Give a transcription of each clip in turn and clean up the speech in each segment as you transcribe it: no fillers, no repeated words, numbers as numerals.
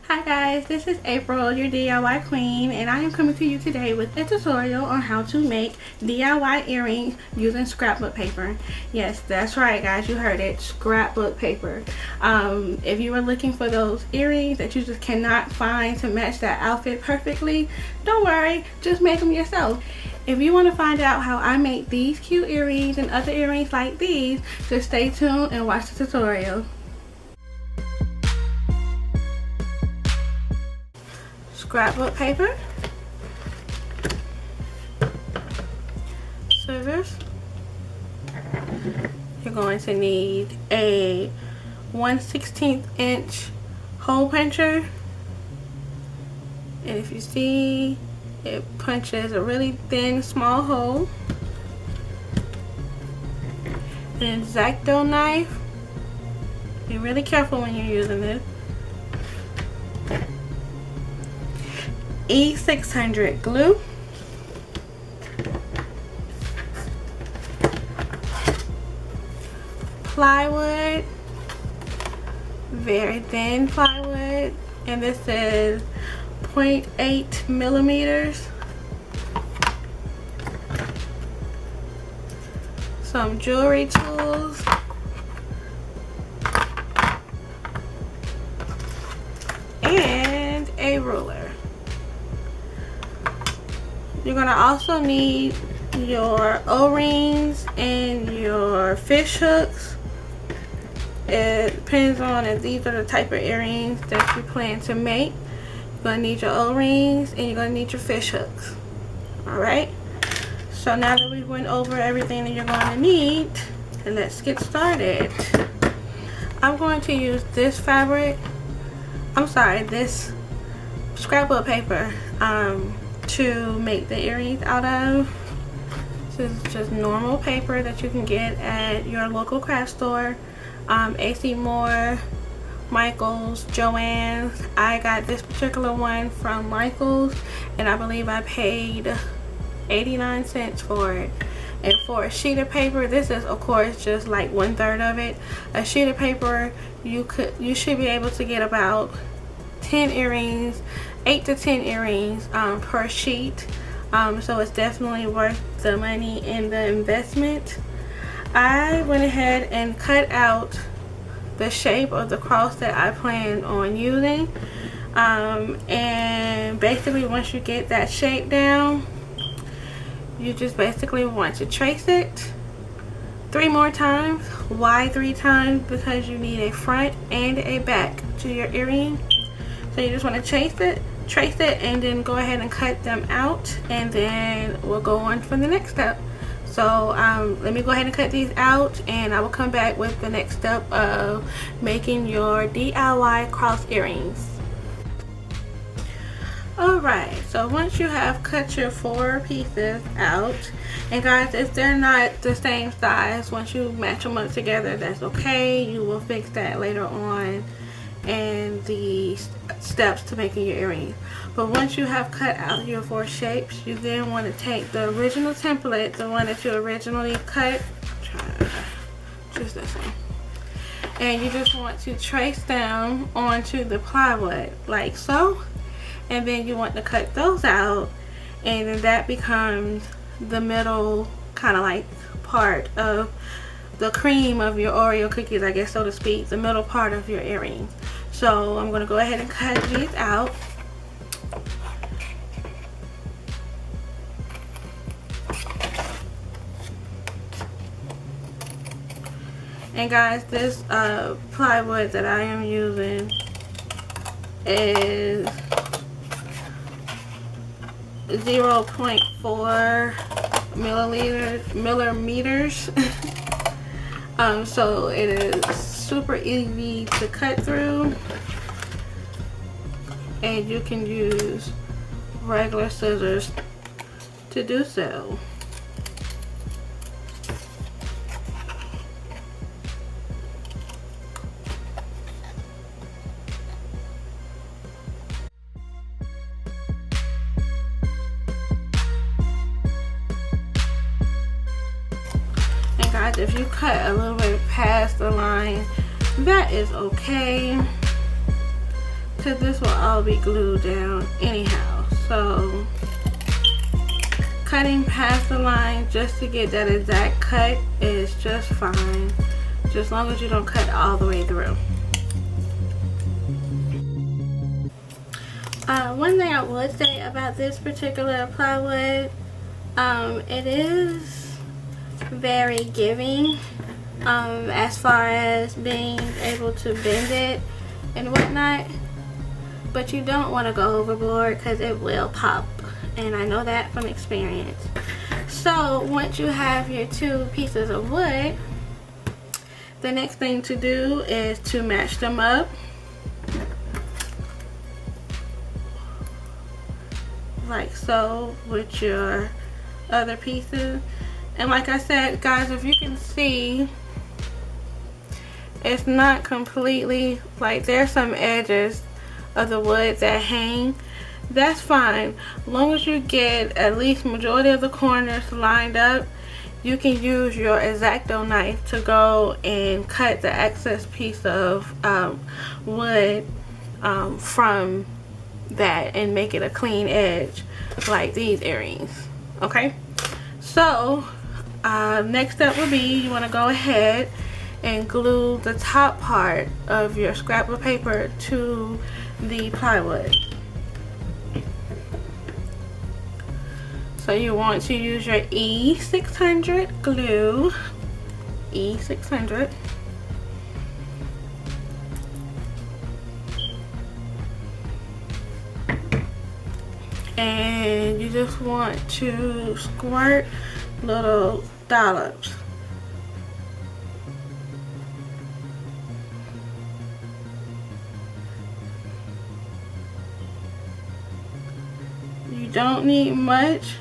Hi guys, this is April, your DIY queen, and I am coming to you today with a tutorial on how to make DIY earrings using scrapbook paper. Yes, that's right guys, you heard it, scrapbook paper. If you are looking for those earrings that you just cannot find to match that outfit perfectly, don't worry, just make them yourself. If you want to find out how I make these cute earrings and other earrings like these, just stay tuned and watch the tutorial. Scrapbook paper, scissors, you're going to need a 1/16 inch hole puncher, and if you see, it punches a really thin small hole. An X-Acto knife, be really careful when you're using this. E600 glue, plywood, very thin plywood, and this is 0.8 millimeters, some jewelry tools, and a ruler. You're gonna also need your O-rings and your fish hooks. It depends on if these are the type of earrings that you plan to make. You're gonna need your O-rings and you're gonna need your fish hooks. Alright, so now that we went over everything that you're going to need, let's get started. I'm going to use this this scrapbook paper to make the earrings out of. This is just normal paper that you can get at your local craft store, AC Moore, Michael's, Joann's. I got this particular one from Michael's and I believe I paid 89 cents for it. And for a sheet of paper, this is of course just like 1/3 of it. A sheet of paper, you should be able to get about 10 earrings, 8 to 10 earrings per sheet, so it's definitely worth the money and the investment. I went ahead and cut out the shape of the cross that I plan on using, and basically once you get that shape down, you just basically want to trace it 3 more times. Why 3 times? Because you need a front and a back to your earring. So you just want to trace it and then go ahead and cut them out, and then we'll go on for the next step. So let me go ahead and cut these out and I will come back with the next step of making your DIY cross earrings. Alright, so once you have cut your 4 pieces out, and guys, if they're not the same size, once you match them up together, that's okay. You will fix that later on and the steps to making your earrings. But once you have cut out your 4 shapes, you then want to take the original template, the one that you originally cut, just this one, and you just want to trace them onto the plywood like so, and then you want to cut those out, and then that becomes the middle kind of like part of the cream of your Oreo cookies, I guess, so to speak, the middle part of your earrings. So I'm going to go ahead and cut these out. And guys, this plywood that I am using is 0.4 millimeters. So it is super easy to cut through, and you can use regular scissors to do so. Guys, if you cut a little bit past the line, that is okay. because this will all be glued down anyhow. So cutting past the line just to get that exact cut is just fine, just as long as you don't cut all the way through. One thing I would say about this particular plywood, it is very giving as far as being able to bend it and whatnot, but you don't want to go overboard because it will pop, and I know that from experience. So once you have your two pieces of wood, the next thing to do is to match them up like so with your other pieces. And like I said, guys, if you can see, it's not completely, like, there's some edges of the wood that hang. That's fine, as long as you get at least majority of the corners lined up. You can use your X-Acto knife to go and cut the excess piece of wood from that and make it a clean edge like these earrings. Okay, so next step will be, you want to go ahead and glue the top part of your scrapbook paper to the plywood. So you want to use your E600 glue, E600. And you just want to squirt little dollops. You don't need much,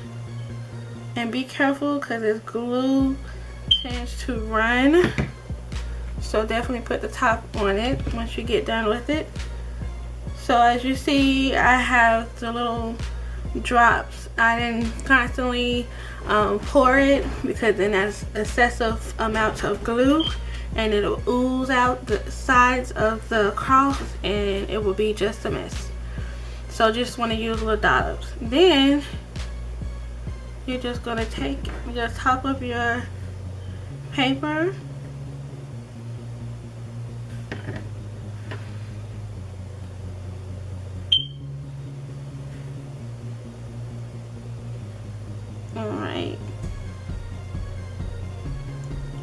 and be careful because this glue tends to run, so definitely put the top on it once you get done with it. So as you see, I have the little drops. I didn't constantly pour it because then that's excessive amounts of glue and it'll ooze out the sides of the cross and it will be just a mess. So just want to use little dollops. Then you're just going to take the top of your paper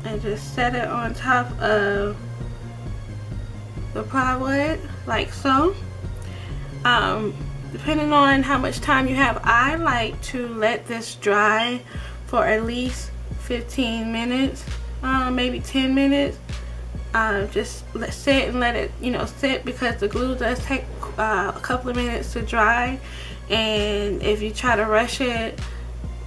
and just set it on top of the plywood like so. Depending on how much time you have, I like to let this dry for at least 15 minutes, maybe 10 minutes. Just sit and let it, sit, because the glue does take a couple of minutes to dry, and if you try to rush it,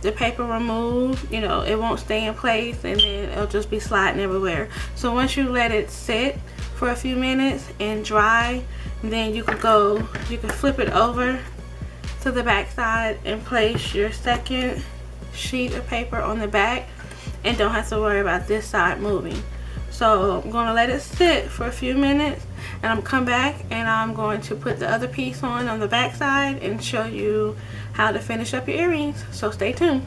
the paper will move, it won't stay in place, and then it'll just be sliding everywhere. So once you let it sit for a few minutes and dry, then you can flip it over to the back side and place your second sheet of paper on the back, and don't have to worry about this side moving. So I'm going to let it sit for a few minutes, and I'm come back and I'm going to put the other piece on the back side and show you how to finish up your earrings. So stay tuned.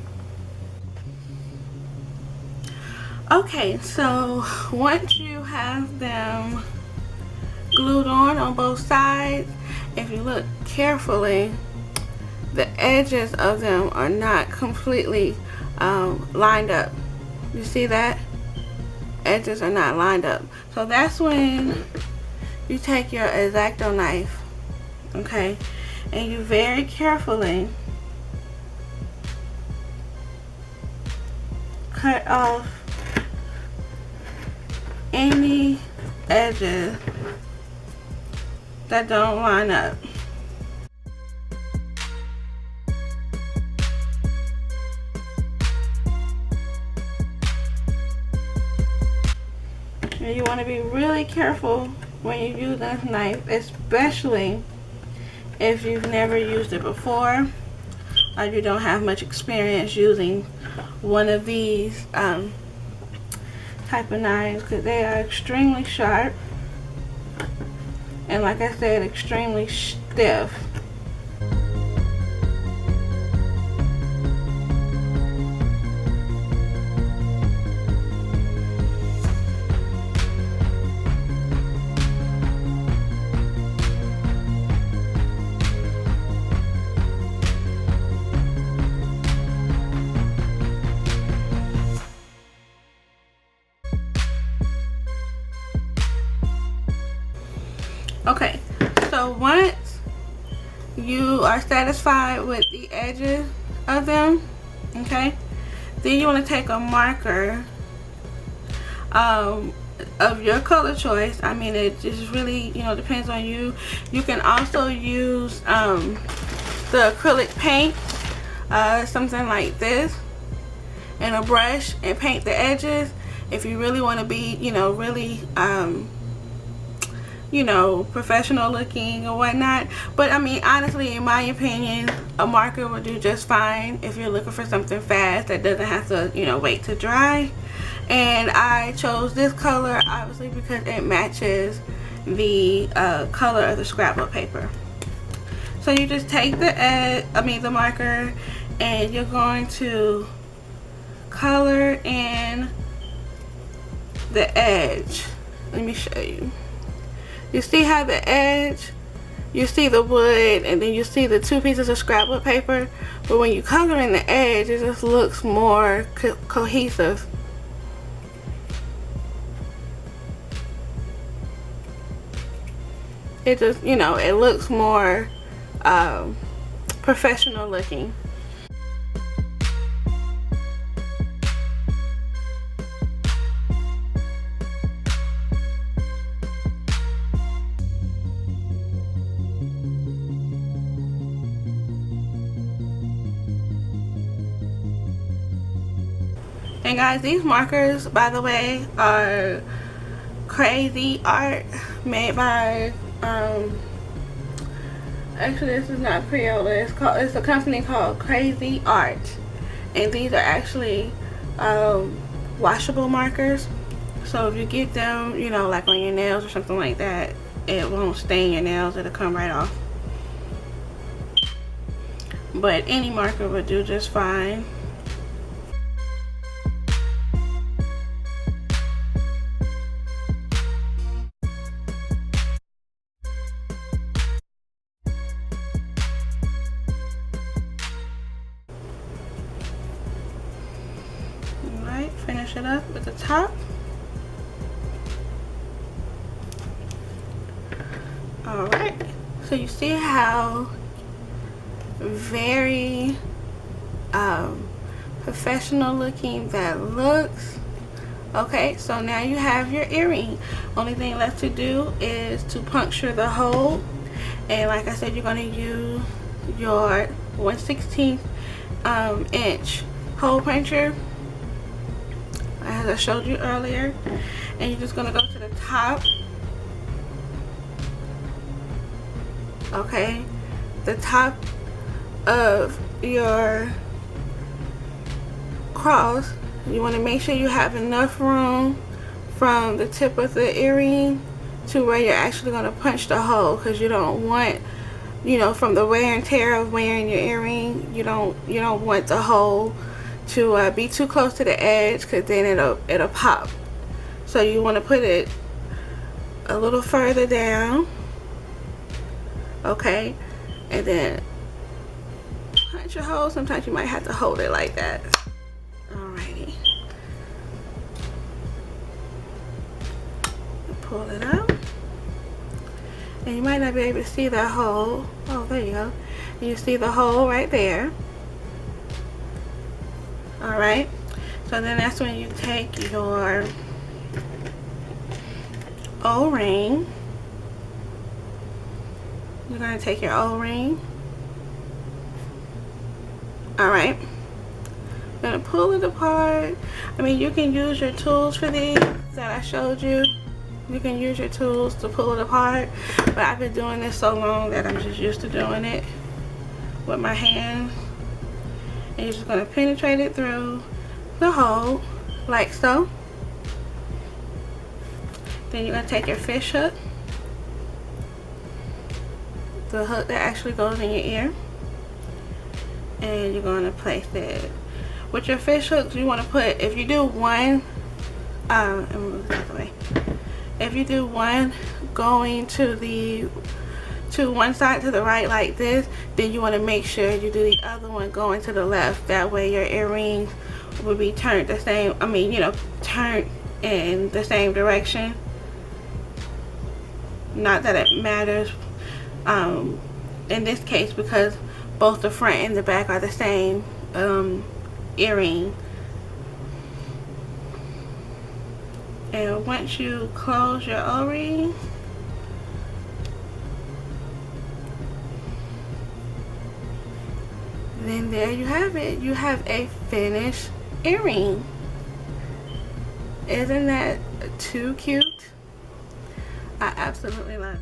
Okay, so once you have them glued on both sides, if you look carefully, the edges of them are not completely lined up. You see that? Edges are not lined up. So that's when you take your X-Acto knife, okay, and you very carefully cut off any edges that don't line up. And you want to be really careful when you use this knife, especially if you've never used it before or you don't have much experience using one of these type of knives, because they are extremely sharp and like I said, extremely stiff. Okay, so once you are satisfied with the edges of them, okay, then you want to take a marker of your color choice. I mean, it just really, you know, depends on you. You can also use the acrylic paint, something like this, and a brush, and paint the edges if you really want to be, you know, really you know, professional looking or whatnot. But I mean, honestly, in my opinion, a marker will do just fine if you're looking for something fast that doesn't have to, you know, wait to dry. And I chose this color obviously because it matches the color of the scrapbook paper. So you just take the marker, and you're going to color in the edge. Let me show you. You see how the edge, you see the wood, and then you see the two pieces of scrapbook paper, but when you color in the edge, it just looks more cohesive. It just, you know, it looks more professional looking. And guys, these markers, by the way, are Crazy Art, made by actually this is not Crayola, it's a company called Crazy Art, and these are actually washable markers. So if you get them, you know, like on your nails or something like that, it won't stain your nails, it'll come right off. But any marker would do just fine. Finish it up with the top. Alright, so you see how very professional looking that looks. Okay, so now you have your earring. Only thing left to do is to puncture the hole, and like I said, you're going to use your 1/16 inch hole puncher, as I showed you earlier, and you're just going to go to the top. Okay, the top of your cross, you want to make sure you have enough room from the tip of the earring to where you're actually going to punch the hole, because you don't want, you know, from the wear and tear of wearing your earring, you don't want the hole to be too close to the edge, because then it'll pop. So you want to put it a little further down, okay, and then punch your hole. Sometimes you might have to hold it like that. Alrighty, pull it out, and you might not be able to see that hole. Oh, there you go. You see the hole right there. Alright, so then that's when you take your O-ring. You're going to take your O-ring. Alright, you're going to pull it apart. I mean, you can use your tools for these that I showed you. You can use your tools to pull it apart, but I've been doing this so long that I'm just used to doing it with my hands. And you're just going to penetrate it through the hole like so. Then you're going to take your fish hook, the hook that actually goes in your ear, and you're going to place it. With your fish hooks, you want to put, if you do one, if you do one going to one side to the right like this, then you want to make sure you do the other one going to the left. That way your earrings will be turned the same, turned in the same direction. Not that it matters in this case, because both the front and the back are the same earring. And once you close your O-ring, then there you have it. You have a finished earring. Isn't that too cute? I absolutely love it.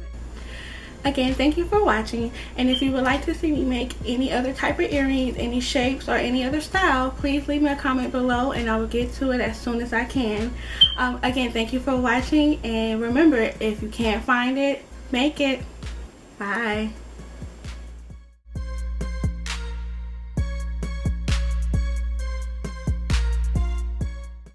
Again, thank you for watching, and if you would like to see me make any other type of earrings, any shapes, or any other style, please leave me a comment below and I will get to it as soon as I can. Again, thank you for watching, and remember, if you can't find it, make it. Bye.